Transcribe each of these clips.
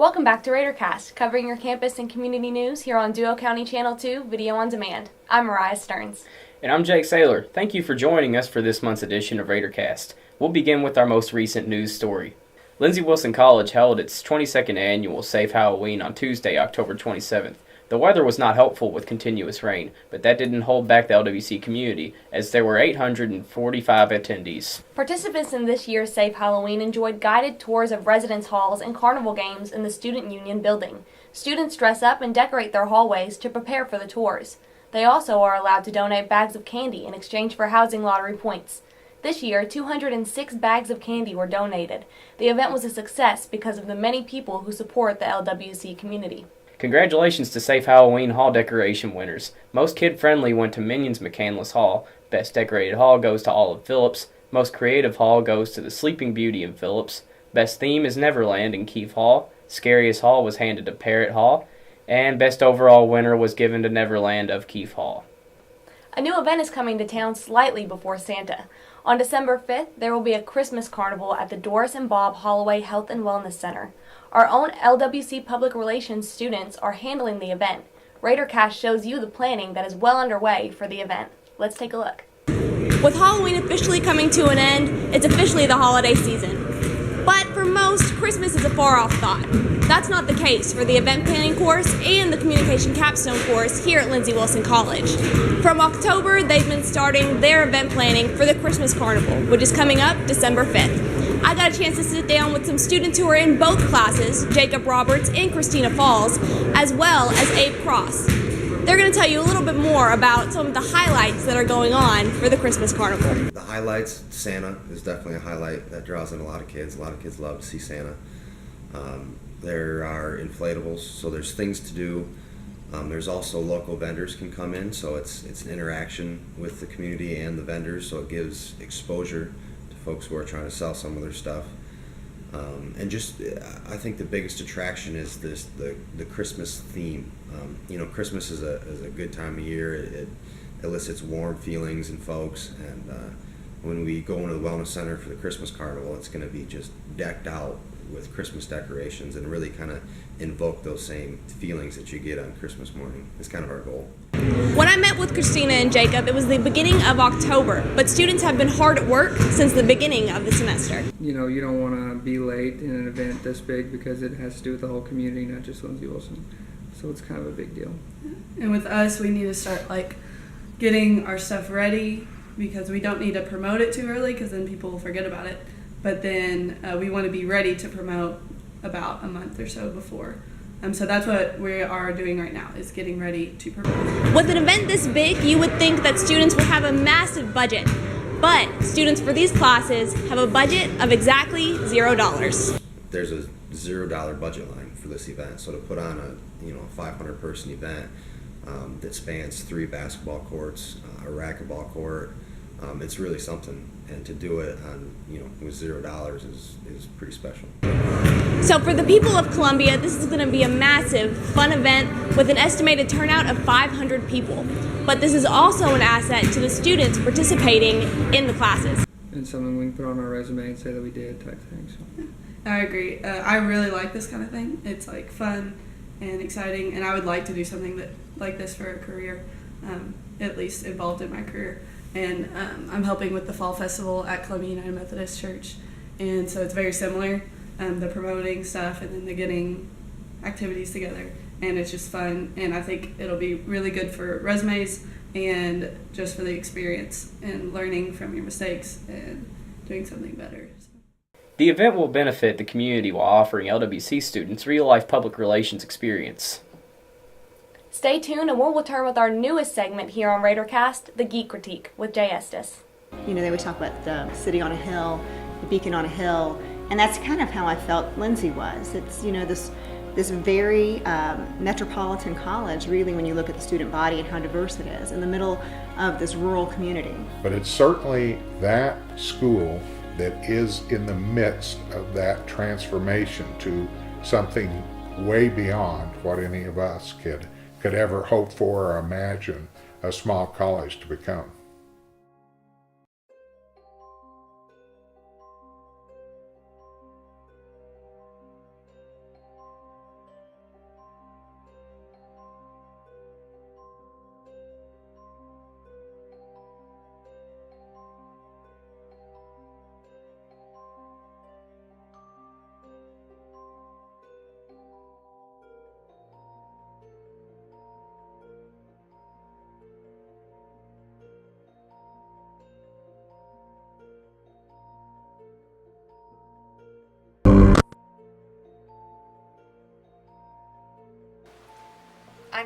Welcome back to Raidercast, covering your campus and community news here on Duo County Channel 2 Video on Demand. I'm Mariah Stearns. And I'm Jake Saylor. Thank you for joining us for this month's edition of Raidercast. We'll begin with our most recent news story. Lindsey Wilson College held its 22nd annual Safe Halloween on Tuesday, October 27th. The weather was not helpful with continuous rain, but that didn't hold back the LWC community, as there were 845 attendees. Participants in this year's Safe Halloween enjoyed guided tours of residence halls and carnival games in the Student Union building. Students dress up and decorate their hallways to prepare for the tours. They also are allowed to donate bags of candy in exchange for housing lottery points. This year, 206 bags of candy were donated. The event was a success because of the many people who support the LWC community. Congratulations to Safe Halloween Hall decoration winners. Most kid-friendly went to Minions McCandless Hall. Best decorated hall goes to Olive Phillips. Most creative hall goes to the Sleeping Beauty in Phillips. Best theme is Neverland in Keefe Hall. Scariest hall was handed to Parrot Hall. And best overall winner was given to Neverland of Keefe Hall. A new event is coming to town slightly before Santa. On December 5th, there will be a Christmas carnival at the Doris and Bob Holloway Health and Wellness Center. Our own LWC Public Relations students are handling the event. Raidercast shows you the planning that is well underway for the event. Let's take a look. With Halloween officially coming to an end, it's officially the holiday season. But for most, Christmas is a far-off thought. That's not the case for the event planning course and the communication capstone course here at Lindsey Wilson College. From October, they've been starting their event planning for the Christmas Carnival, which is coming up December 5th. I got a chance to sit down with some students who are in both classes, Jacob Roberts and Christina Falls, as well as Abe Cross. They're going to tell you a little bit more about some of the highlights that are going on for the Christmas Carnival. The highlights, Santa is definitely a highlight that draws in a lot of kids. A lot of kids love to see Santa. There are inflatables, so there's things to do. There's also local vendors can come in, so it's an interaction with the community and the vendors, so it gives exposure to folks who are trying to sell some of their stuff. And just, I think the biggest attraction is the Christmas theme. Christmas is a good time of year. It elicits warm feelings in folks, and when we go into the Wellness Center for the Christmas Carnival, it's going to be just decked out with Christmas decorations and really kind of invoke those same feelings that you get on Christmas morning. It's kind of our goal. When I met with Christina and Jacob, it was the beginning of October, but students have been hard at work since the beginning of the semester. You don't want to be late in an event this big because it has to do with the whole community, not just Lindsey Wilson. So it's kind of a big deal. And with us, we need to start getting our stuff ready because we don't need to promote it too early because then people will forget about it. But then we want to be ready to promote about a month or so before. So that's what we are doing right now, is getting ready to promote. With an event this big, you would think that students would have a massive budget. But students for these classes have a budget of exactly $0. There's a $0 budget line for this event. So to put on a 500-person event that spans 3 basketball courts, a racquetball court, it's really something. And to do it on with $0 is pretty special. So for the people of Columbia, this is going to be a massive, fun event with an estimated turnout of 500 people. But this is also an asset to the students participating in the classes. And something we can put on our resume and say that we did type thing. So. I agree. I really like this kind of thing. It's fun and exciting, and I would like to do something like this for a career, at least involved in my career. And I'm helping with the Fall Festival at Columbia United Methodist Church, and so it's very similar, the promoting stuff and then the getting activities together, and it's just fun, and I think it'll be really good for resumes and just for the experience and learning from your mistakes and doing something better. The event will benefit the community while offering LWC students real-life public relations experience. Stay tuned and we'll return with our newest segment here on Raidercast, The Geek Critique, with Jay Estes. They would talk about the city on a hill, the beacon on a hill, and that's kind of how I felt Lindsey was. It's, this very metropolitan college, really, when you look at the student body and how diverse it is, in the middle of this rural community. But it's certainly that school that is in the midst of that transformation to something way beyond what any of us could ever hope for or imagine a small college to become.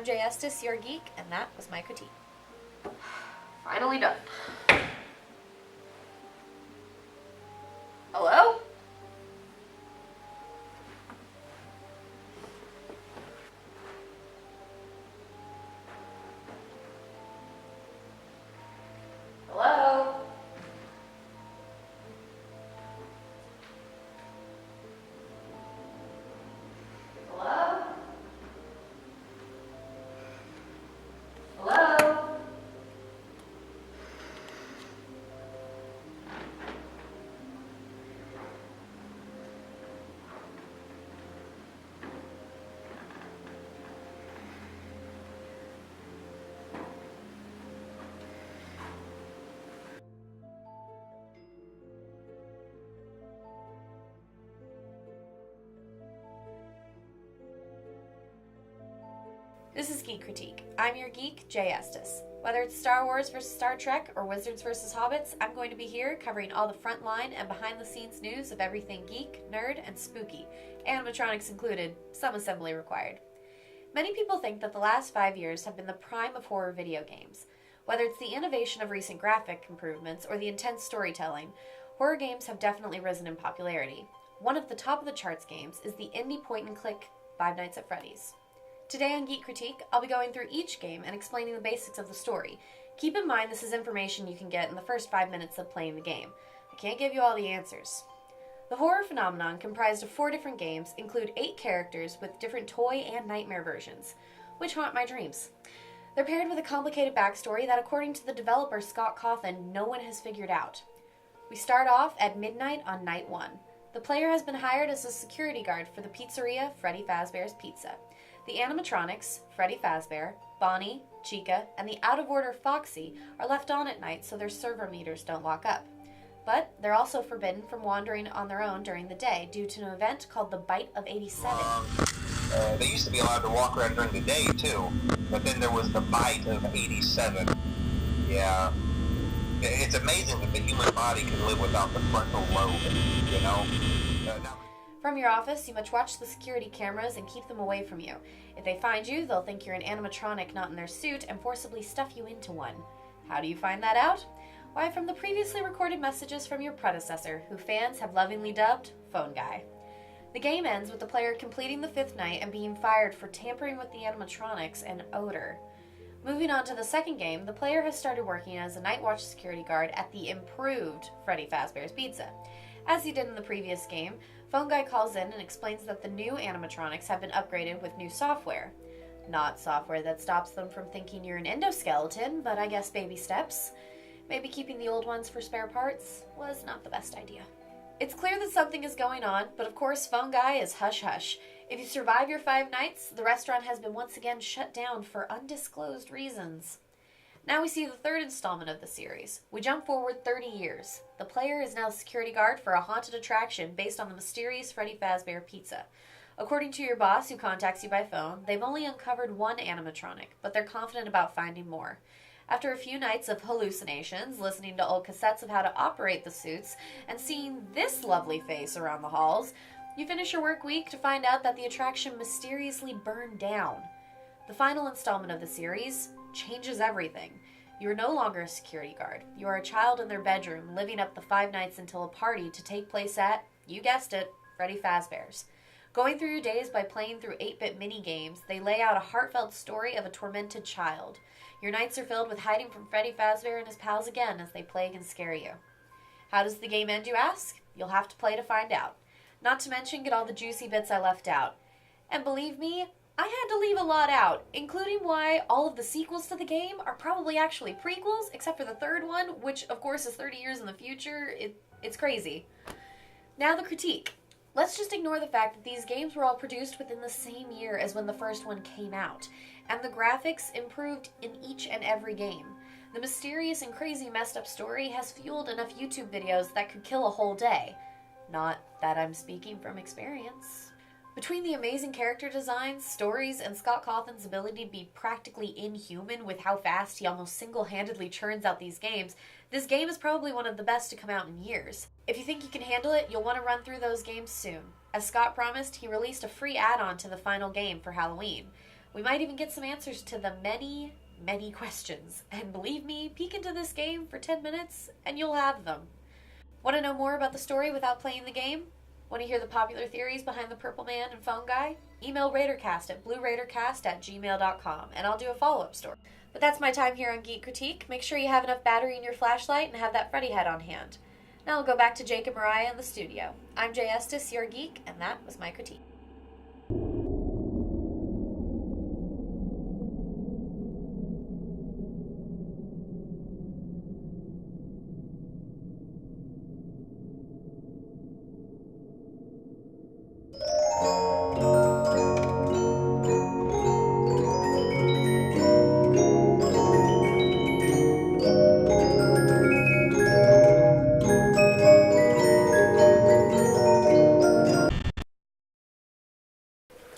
I'm Jay Estes, your geek, and that was my critique. Finally done. Hello? Hello? Hello? Hello? This is Geek Critique. I'm your geek, Jay Estes. Whether it's Star Wars vs. Star Trek or Wizards vs. Hobbits, I'm going to be here covering all the frontline and behind-the-scenes news of everything geek, nerd, and spooky, animatronics included, some assembly required. Many people think that the last 5 years have been the prime of horror video games. Whether it's the innovation of recent graphic improvements or the intense storytelling, horror games have definitely risen in popularity. One of the top-of-the-charts games is the indie point-and-click Five Nights at Freddy's. Today on Geek Critique, I'll be going through each game and explaining the basics of the story. Keep in mind this is information you can get in the first 5 minutes of playing the game. I can't give you all the answers. The horror phenomenon, comprised of 4 different games, include 8 characters with different toy and nightmare versions, which haunt my dreams. They're paired with a complicated backstory that, according to the developer Scott Cawthon, no one has figured out. We start off at midnight on night 1. The player has been hired as a security guard for the pizzeria Freddy Fazbear's Pizza. The animatronics, Freddy Fazbear, Bonnie, Chica, and the out-of-order Foxy are left on at night so their server meters don't lock up. But they're also forbidden from wandering on their own during the day due to an event called the Bite of 87. They used to be allowed to walk around during the day, too. But then there was the Bite of 87. Yeah. It's amazing that the human body can live without the frontal lobe, you know? From your office, you must watch the security cameras and keep them away from you. If they find you, they'll think you're an animatronic not in their suit and forcibly stuff you into one. How do you find that out? Why, from the previously recorded messages from your predecessor, who fans have lovingly dubbed Phone Guy. The game ends with the player completing the 5th night and being fired for tampering with the animatronics and odor. Moving on to the second game, the player has started working as a night watch security guard at the improved Freddy Fazbear's Pizza. As he did in the previous game, Phone Guy calls in and explains that the new animatronics have been upgraded with new software. Not software that stops them from thinking you're an endoskeleton, but I guess baby steps. Maybe keeping the old ones for spare parts was not the best idea. It's clear that something is going on, but of course Phone Guy is hush-hush. If you survive your 5 nights, the restaurant has been once again shut down for undisclosed reasons. Now we see the 3rd installment of the series. We jump forward 30 years. The player is now the security guard for a haunted attraction based on the mysterious Freddy Fazbear Pizza. According to your boss, who contacts you by phone, they've only uncovered 1 animatronic, but they're confident about finding more. After a few nights of hallucinations, listening to old cassettes of how to operate the suits, and seeing this lovely face around the halls, you finish your work week to find out that the attraction mysteriously burned down. The final installment of the series changes everything. You are no longer a security guard. You are a child in their bedroom, living up the 5 nights until a party to take place at, you guessed it, Freddy Fazbear's. Going through your days by playing through 8-bit mini-games, they lay out a heartfelt story of a tormented child. Your nights are filled with hiding from Freddy Fazbear and his pals again as they plague and scare you. How does the game end, you ask? You'll have to play to find out. Not to mention get all the juicy bits I left out. And believe me, I had to leave a lot out, including why all of the sequels to the game are probably actually prequels, except for the 3rd one, which of course is 30 years in the future. It's crazy. Now the critique. Let's just ignore the fact that these games were all produced within the same year as when the first one came out, and the graphics improved in each and every game. The mysterious and crazy messed up story has fueled enough YouTube videos that could kill a whole day. Not that I'm speaking from experience. Between the amazing character designs, stories, and Scott Cawthon's ability to be practically inhuman with how fast he almost single-handedly churns out these games, this game is probably one of the best to come out in years. If you think you can handle it, you'll want to run through those games soon. As Scott promised, he released a free add-on to the final game for Halloween. We might even get some answers to the many, many questions. And believe me, peek into this game for 10 minutes and you'll have them. Want to know more about the story without playing the game? Want to hear the popular theories behind the Purple Man and Phone Guy? Email Raidercast at blueraidercast@gmail.com and I'll do a follow-up story. But that's my time here on Geek Critique. Make sure you have enough battery in your flashlight and have that Freddy head on hand. Now I'll go back to Jake and Mariah in the studio. I'm Jay Estes, your geek, and that was my critique.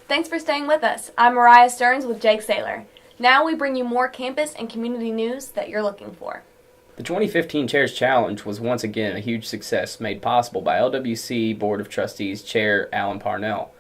Thanks for staying with us. I'm Mariah Stearns with Jake Saylor. Now we bring you more campus and community news that you're looking for. The 2015 Chairs Challenge was once again a huge success made possible by LWC Board of Trustees Chair Alan Parnell.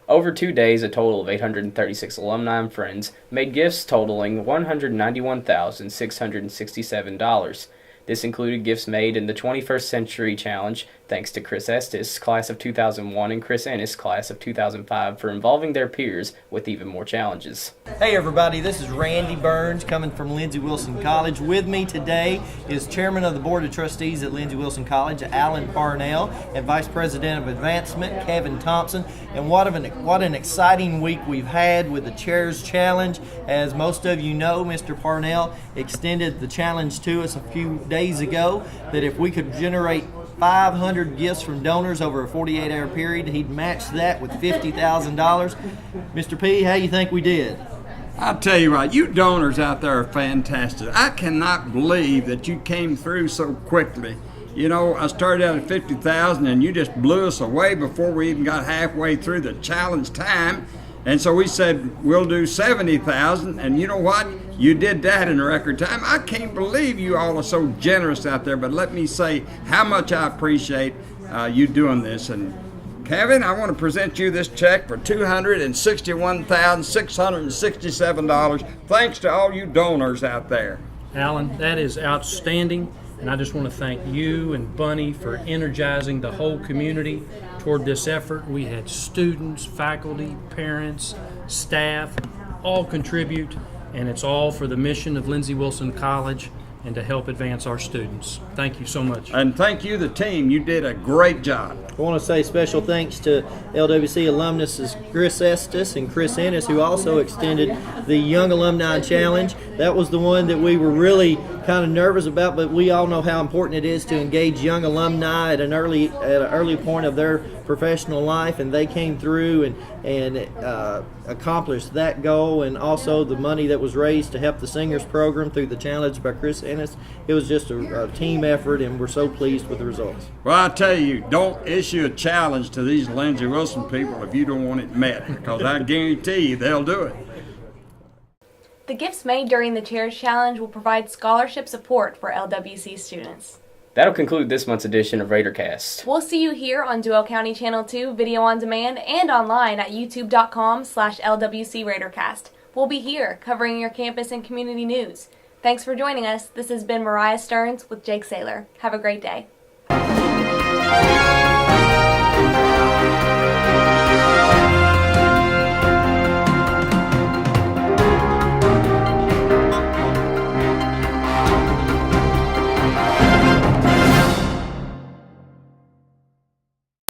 Over 2 days, a total of 836 alumni and friends made gifts totaling $191,667. This included gifts made in the 21st Century Challenge, thanks to Chris Estes, class of 2001, and Chris Ennis, class of 2005, for involving their peers with even more challenges. Hey everybody, this is Randy Burns coming from Lindsey Wilson College. With me today is Chairman of the Board of Trustees at Lindsey Wilson College, Alan Parnell, and Vice President of Advancement, Kevin Thompson. And what an exciting week we've had with the Chairs Challenge. As most of you know, Mr. Parnell extended the challenge to us a few days ago that if we could generate 500 gifts from donors over a 48-hour period, he'd match that with $50,000. Mr. P, how you think we did? I'll tell you what, you donors out there are fantastic. I cannot believe that you came through so quickly. You know, I started out at 50,000 and you just blew us away before we even got halfway through the challenge time. And so we said, we'll do 70,000, and you know what? You did that in a record time. I can't believe you all are so generous out there, but let me say how much I appreciate you doing this. And Kevin, I want to present you this check for $261,667, thanks to all you donors out there. Alan, that is outstanding. And I just want to thank you and Bunny for energizing the whole community toward this effort. We had students, faculty, parents, staff, all contribute, and it's all for the mission of Lindsey Wilson College and to help advance our students. Thank you so much. And thank you, the team. You did a great job. I want to say special thanks to LWC alumnus Chris Estes and Chris Ennis, who also extended the Young Alumni Challenge. That was the one that we were really kind of nervous about, but we all know how important it is to engage young alumni at an early point of their professional life, and they came through and accomplished that goal, and also the money that was raised to help the singers program through the challenge by Chris Ennis. It was just a team effort, and we're so pleased with the results. Well, I tell you, don't issue a challenge to these Lindsey Wilson people if you don't want it met, because I guarantee you they'll do it. The gifts made during the Chairs Challenge will provide scholarship support for LWC students. That'll conclude this month's edition of Raidercast. We'll see you here on Duell County Channel 2, video on demand, and online at youtube.com/LWC Raidercast. We'll be here covering your campus and community news. Thanks for joining us. This has been Mariah Stearns with Jake Saylor. Have a great day.